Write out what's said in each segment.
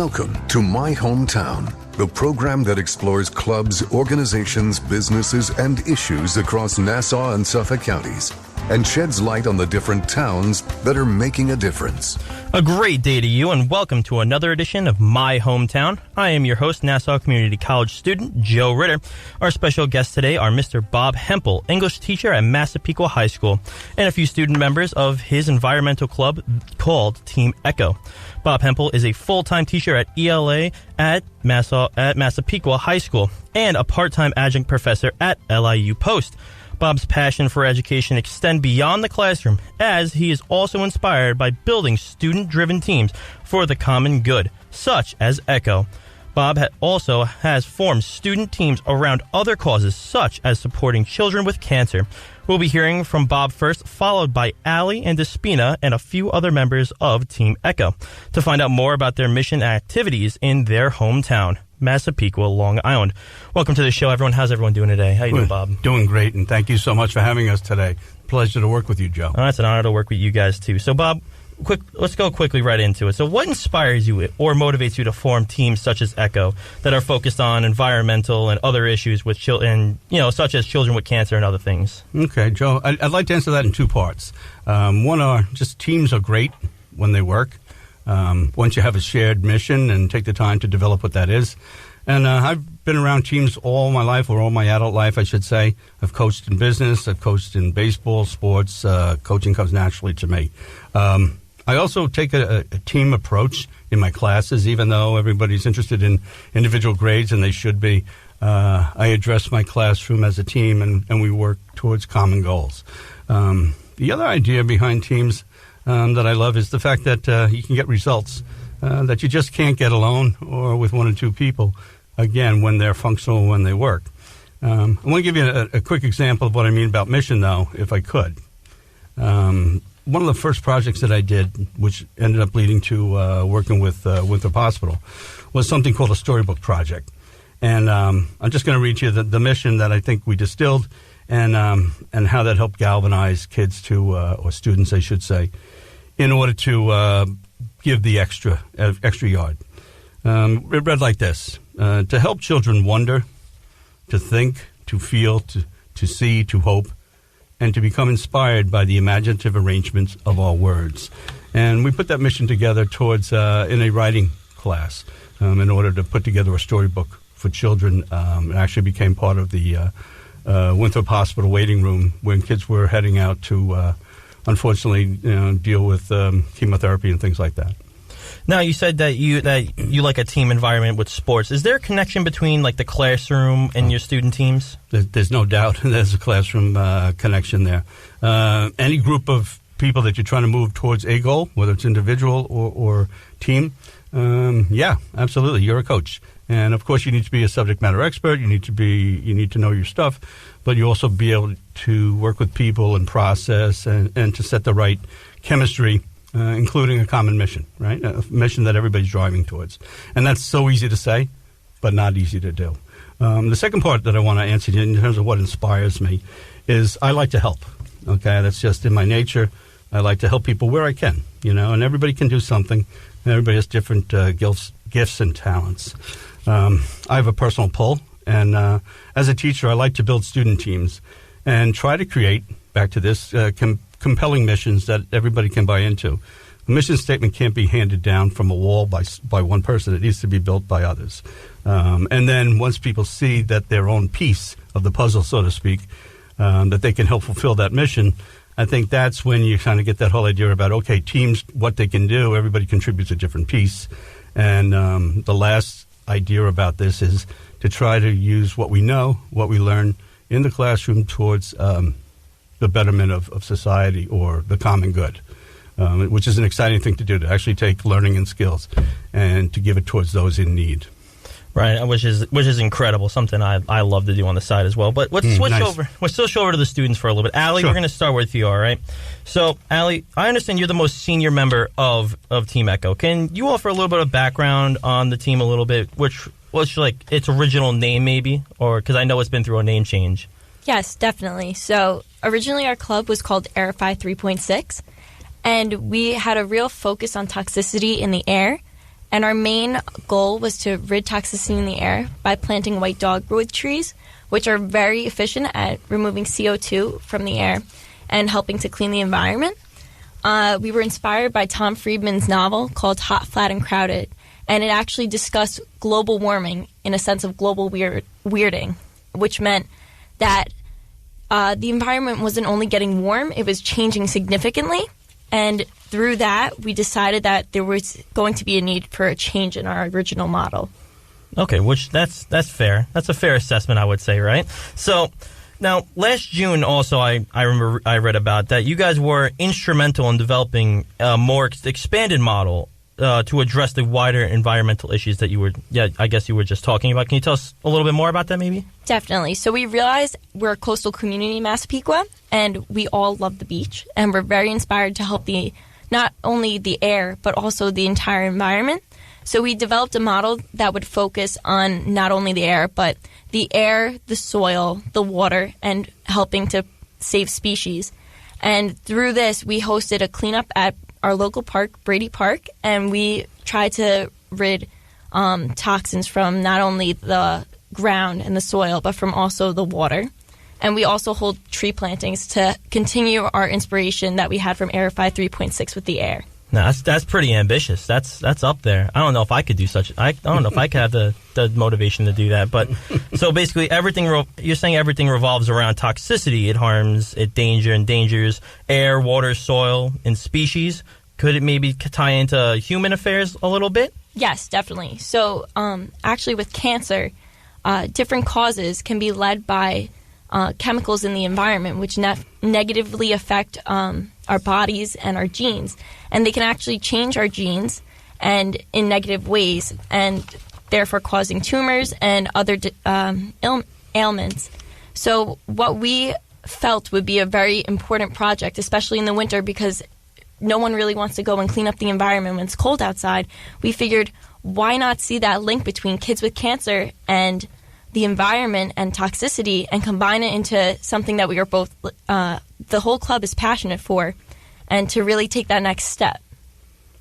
Welcome to My Hometown, the program that explores clubs, organizations, businesses, and issues across Nassau and Suffolk counties and sheds light on the different towns that are making a difference. A great day to you, and welcome to another edition of My Hometown. I am your host, Nassau Community College student Joe Reiter. Our special guests today are Mr. Bob Hempel, English teacher at Massapequa High School, and a few student members of his environmental club called Team Echo. Bob Hempel is a full-time teacher at ELA at Massapequa High School and a part-time adjunct professor at LIU Post. Bob's passion for education extends beyond the classroom, as he is also inspired by building student-driven teams for the common good, such as Echo. Bob also has formed student teams around other causes, such as supporting children with cancer. We'll be hearing from Bob first, followed by Allie and Despina and a few other members of Team Echo, to find out more about their mission activities in their hometown, Massapequa, Long Island. Welcome to the show, everyone. How's everyone doing today? How you doing, Bob? Doing great, and thank you so much for having us today. Pleasure to work with you, Joe. It's an honor to work with you guys, too. So, Bob, let's go quickly right into it. So what inspires you or motivates you to form teams such as Echo that are focused on environmental and other issues with children, such as children with cancer and other things? Okay, Joe, I'd like to answer that in two parts. One are just teams are great when they work. Once you have a shared mission and take the time to develop what that is. And I've been around teams all my life, or all my adult life, I should say. I've coached in business. I've coached in baseball, sports. Coaching comes naturally to me. I also take a team approach in my classes, even though everybody's interested in individual grades, and they should be. I address my classroom as a team, and we work towards common goals. The other idea behind teams that I love is the fact that you can get results that you just can't get alone or with one or two people, again, when they're functional, when they work. I want to give you a quick example of what I mean about mission, though, if I could. One of the first projects that I did, which ended up leading to working with Winthrop Hospital, was something called a storybook project. And I'm just going to read you the mission that I think we distilled and how that helped galvanize kids or students, I should say, in order to give the extra yard. It read like this: to help children wonder, to think, to feel, to see, to hope, and to become inspired by the imaginative arrangements of our words. And we put that mission together towards in a writing class in order to put together a storybook for children. It actually became part of the Winthrop Hospital waiting room when kids were heading out to, unfortunately, deal with chemotherapy and things like that. Now, you said that you like a team environment with sports. Is there a connection between like the classroom and your student teams? There's no doubt there's a classroom connection there. Any group of people that you're trying to move towards a goal, whether it's individual or team, yeah, absolutely, you're a coach. And of course, you need to be a subject matter expert. You need to know your stuff, but you also be able to work with people and process and to set the right chemistry. Including a common mission, right? A mission that everybody's driving towards. And that's so easy to say, but not easy to do. The second part that I want to answer you in terms of what inspires me is I like to help, okay? That's just in my nature. I like to help people where I can, and everybody can do something. And everybody has different gifts and talents. I have a personal pull, and as a teacher, I like to build student teams and try to create, back to this, compelling missions that everybody can buy into. The mission statement can't be handed down from a wall by one person. It needs to be built by others. And then once people see that their own piece of the puzzle, so to speak, that they can help fulfill that mission, I think that's when you kind of get that whole idea about, okay, teams, what they can do, everybody contributes a different piece. And the last idea about this is to try to use what we know, what we learn in the classroom towards the betterment of society or the common good, which is an exciting thing to do, to actually take learning and skills and to give it towards those in need. Right, which is incredible, something I love to do on the side as well. But let's switch over. Let's switch over to the students for a little bit. Allie, Sure. We're going to start with you, all right? So, Allie, I understand you're the most senior member of Team Echo. Can you offer a little bit of background on the team a little bit, which like its original name maybe, or because I know it's been through a name change? Yes, definitely. So originally our club was called Airify 3.6, and we had a real focus on toxicity in the air. And our main goal was to rid toxicity in the air by planting white dogwood trees, which are very efficient at removing CO2 from the air and helping to clean the environment. We were inspired by Tom Friedman's novel called Hot, Flat, and Crowded, and it actually discussed global warming in a sense of global weirding, which meant that the environment wasn't only getting warm, it was changing significantly. And through that, we decided that there was going to be a need for a change in our original model. Okay, which that's fair. That's a fair assessment, I would say, right? So now, last June also, I remember I read about that you guys were instrumental in developing a more expanded model to address the wider environmental issues that you were just talking about. Can you tell us a little bit more about that, maybe? Definitely. So we realized we're a coastal community in Massapequa, and we all love the beach, and we're very inspired to help not only the air, but also the entire environment. So we developed a model that would focus on not only the air, but the air, the soil, the water, and helping to save species. And through this, we hosted a cleanup at our local park, Brady Park, and we tried to rid toxins from not only the ground and the soil, but from also the water. And we also hold tree plantings to continue our inspiration that we had from Airify 3.6 with the air. No, that's pretty ambitious. That's up there. I don't know if I could do such. I don't know if I could have the motivation to do that. But so basically, you're saying everything revolves around toxicity. It harms, it endangers air, water, soil, and species. Could it maybe tie into human affairs a little bit? Yes, definitely. So actually, with cancer, different causes can be led by chemicals in the environment, which negatively affect our bodies and our genes. And they can actually change our genes and in negative ways, and therefore causing tumors and other ailments. So what we felt would be a very important project, especially in the winter, because no one really wants to go and clean up the environment when it's cold outside. We figured, why not see that link between kids with cancer and the environment and toxicity and combine it into something that we are both, the whole club is passionate for, and to really take that next step.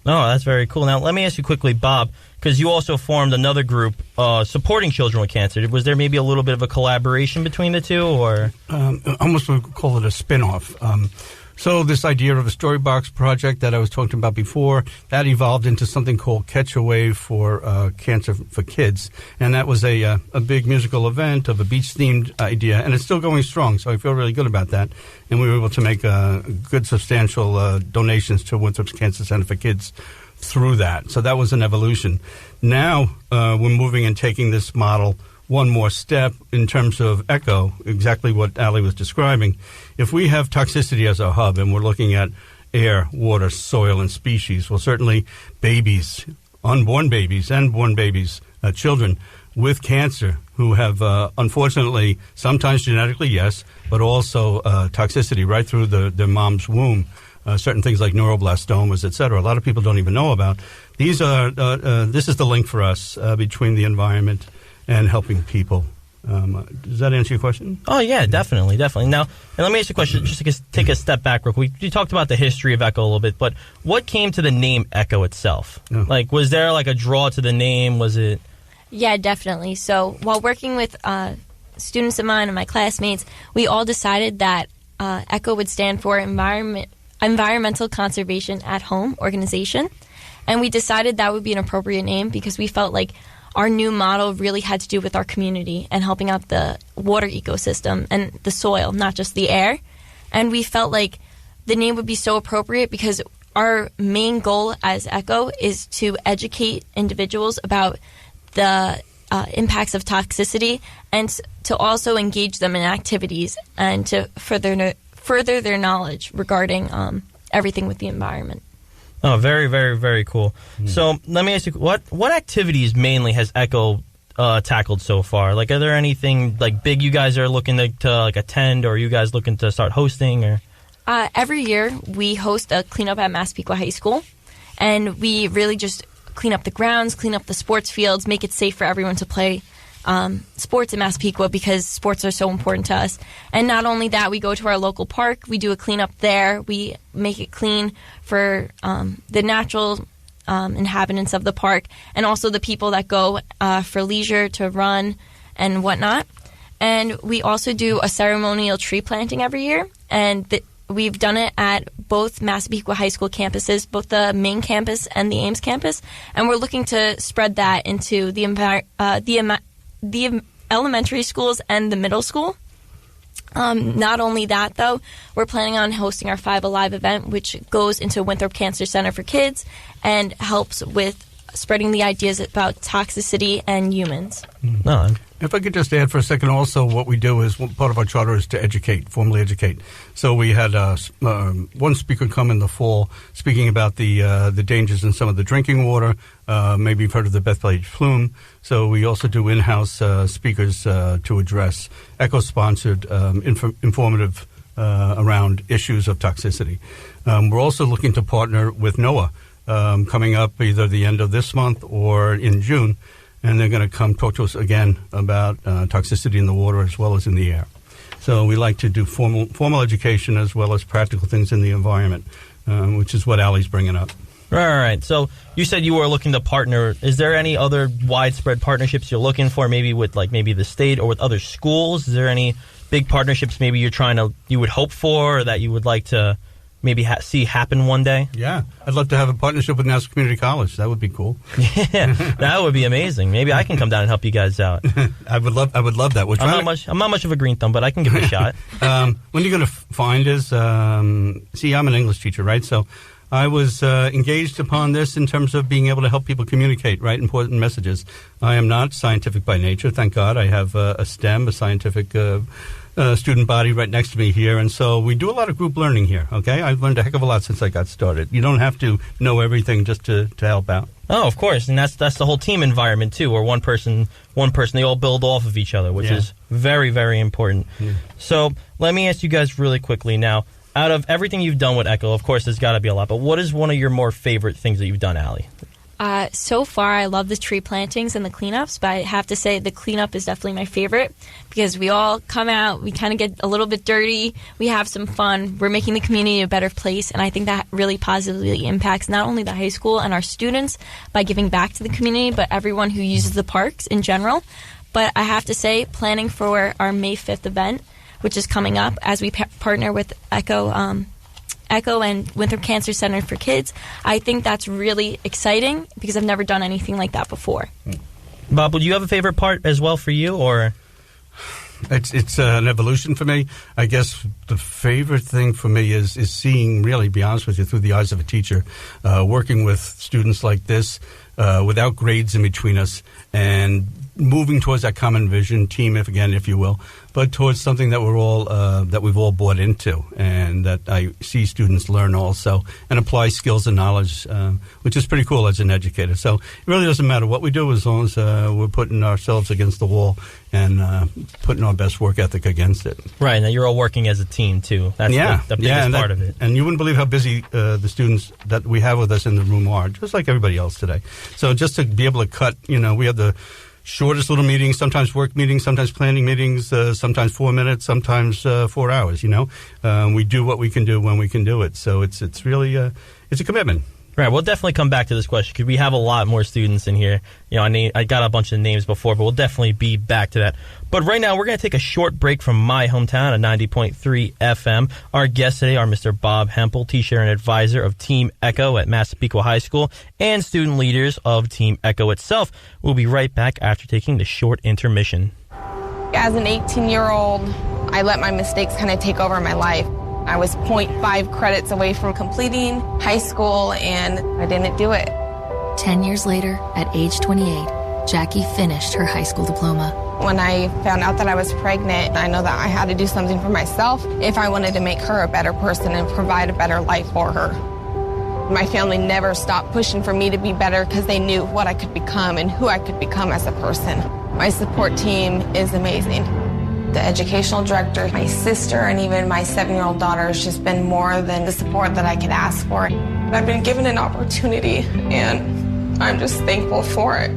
Oh, that's very cool. Now, let me ask you quickly, Bob, because you also formed another group supporting children with cancer. Was there maybe a little bit of a collaboration between the two, or? Almost would call it a spin-off. So this idea of a storybox project that I was talking about before, that evolved into something called Catch a Wave for Cancer for Kids. And that was a big musical event of a beach-themed idea, and it's still going strong, so I feel really good about that. And we were able to make good, substantial donations to Winthrop's Cancer Center for Kids through that. So that was an evolution. Now we're moving and taking this model one more step in terms of ECHO, exactly what Ali was describing. If we have toxicity as our hub and we're looking at air, water, soil, and species, well, certainly babies, unborn babies and born babies, children with cancer who have, unfortunately, sometimes genetically, yes, but also toxicity right through their mom's womb, certain things like neuroblastomas, et cetera. A lot of people don't even know about. This is the link for us between the environment and helping people. Does that answer your question? Oh, yeah, definitely. Now, and let me ask you a question, just to take a step back real quick. You talked about the history of ECHO a little bit, but what came to the name ECHO itself? Oh. Like, was there like a draw to the name? Was it? Yeah, definitely. So while working with students of mine and my classmates, we all decided that ECHO would stand for Environmental Conservation at Home Organization. And we decided that would be an appropriate name because we felt like our new model really had to do with our community and helping out the water ecosystem and the soil, not just the air. And we felt like the name would be so appropriate because our main goal as ECHO is to educate individuals about the impacts of toxicity and to also engage them in activities and to further their knowledge regarding everything with the environment. Oh, very, very, very cool. So let me ask you, what activities mainly has ECHO tackled so far? Like, are there anything like big you guys are looking to like attend, or are you guys looking to start hosting? Or every year we host a cleanup at Massapequa High School, and we really just clean up the grounds, clean up the sports fields, make it safe for everyone to play sports in Massapequa because sports are so important to us. And not only that, we go to our local park, we do a cleanup there, we make it clean for the natural inhabitants of the park, and also the people that go for leisure to run and whatnot. And we also do a ceremonial tree planting every year, and we've done it at both Massapequa High School campuses, both the main campus and the Ames campus, and we're looking to spread that into the elementary schools and the middle school. Not only that, though, we're planning on hosting our 5 Alive event, which goes into Winthrop Cancer Center for Kids and helps with spreading the ideas about toxicity and humans. No. If I could just add for a second, also what we do is part of our charter is to educate, formally educate. So we had one speaker come in the fall speaking about the dangers in some of the drinking water. Maybe you've heard of the Bethpage plume. So we also do in-house speakers to address ECHO-sponsored informative around issues of toxicity. We're also looking to partner with NOAA coming up either the end of this month or in June. And they're going to come talk to us again about toxicity in the water as well as in the air. So we like to do formal education as well as practical things in the environment, which is what Allie's bringing up. Right. So you said you were looking to partner. Is there any other widespread partnerships you're looking for, maybe with maybe the state or with other schools? Is there any big partnerships maybe you would hope for or that you would like to maybe see happen one day? Yeah, I'd love to have a partnership with Nassau Community College. That would be cool. Yeah, that would be amazing. Maybe I can come down and help you guys out. I would love that. I'm not much of a green thumb, but I can give it a shot. What you're going to find is, see, I'm an English teacher, right? So I was engaged upon this in terms of being able to help people communicate, right, important messages. I am not scientific by nature, thank God. I have a STEM, a scientific student body right next to me here, and so we do a lot of group learning here, okay? I've learned a heck of a lot since I got started. You don't have to know everything just to help out. Oh, of course, and that's the whole team environment, too, where one person, they all build off of each other, which is very, very important. Yeah. So let me ask you guys really quickly now, out of everything you've done with ECHO, of course, there's got to be a lot, but what is one of your more favorite things that you've done, Allie? So far, I love the tree plantings and the cleanups, but I have to say the cleanup is definitely my favorite because we all come out, we kind of get a little bit dirty, we have some fun, we're making the community a better place, and I think that really positively impacts not only the high school and our students by giving back to the community, but everyone who uses the parks in general. But I have to say, planning for our May 5th event, which is coming up as we partner with ECHO and Winthrop Cancer Center for Kids, I think that's really exciting because I've never done anything like that before. Bob, would you have a favorite part as well for you, or? It's an evolution for me. I guess the favorite thing for me is seeing, really, be honest with you, through the eyes of a teacher, working with students like this without grades in between us and moving towards that common vision, team, if you will, but towards something that we've all bought into, and that I see students learn also and apply skills and knowledge, which is pretty cool as an educator. So it really doesn't matter what we do as long as we're putting ourselves against the wall and putting our best work ethic against it. Right, and you're all working as a team too. That's the biggest part of it. And you wouldn't believe how busy the students that we have with us in the room are, just like everybody else today. So just to be able to cut, we have the shortest little meetings, sometimes work meetings, sometimes planning meetings, sometimes 4 minutes, sometimes 4 hours, We do what we can do when we can do it. So it's really, it's a commitment. Right, we'll definitely come back to this question because we have a lot more students in here. I got a bunch of names before, but we'll definitely be back to that. But right now, we're going to take a short break from my hometown at 90.3 FM. Our guests today are Mr. Bob Hempel, teacher and advisor of Team ECHO at Massapequa High School, and student leaders of Team ECHO itself. We'll be right back after taking the short intermission. As an 18-year-old, I let my mistakes kind of take over my life. I was 0.5 credits away from completing high school, and I didn't do it. 10 years later, at age 28, Jackie finished her high school diploma. When I found out that I was pregnant, I know that I had to do something for myself if I wanted to make her a better person and provide a better life for her. My family never stopped pushing for me to be better because they knew what I could become and who I could become as a person. My support team is amazing. The educational director, my sister, and even my 7-year-old daughter has just been more than the support that I could ask for. I've been given an opportunity, and I'm just thankful for it.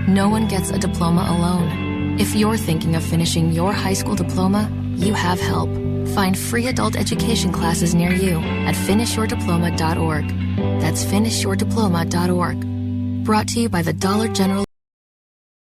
No one gets a diploma alone. If you're thinking of finishing your high school diploma, you have help. Find free adult education classes near you at finishyourdiploma.org. That's finishyourdiploma.org. Brought to you by the Dollar General.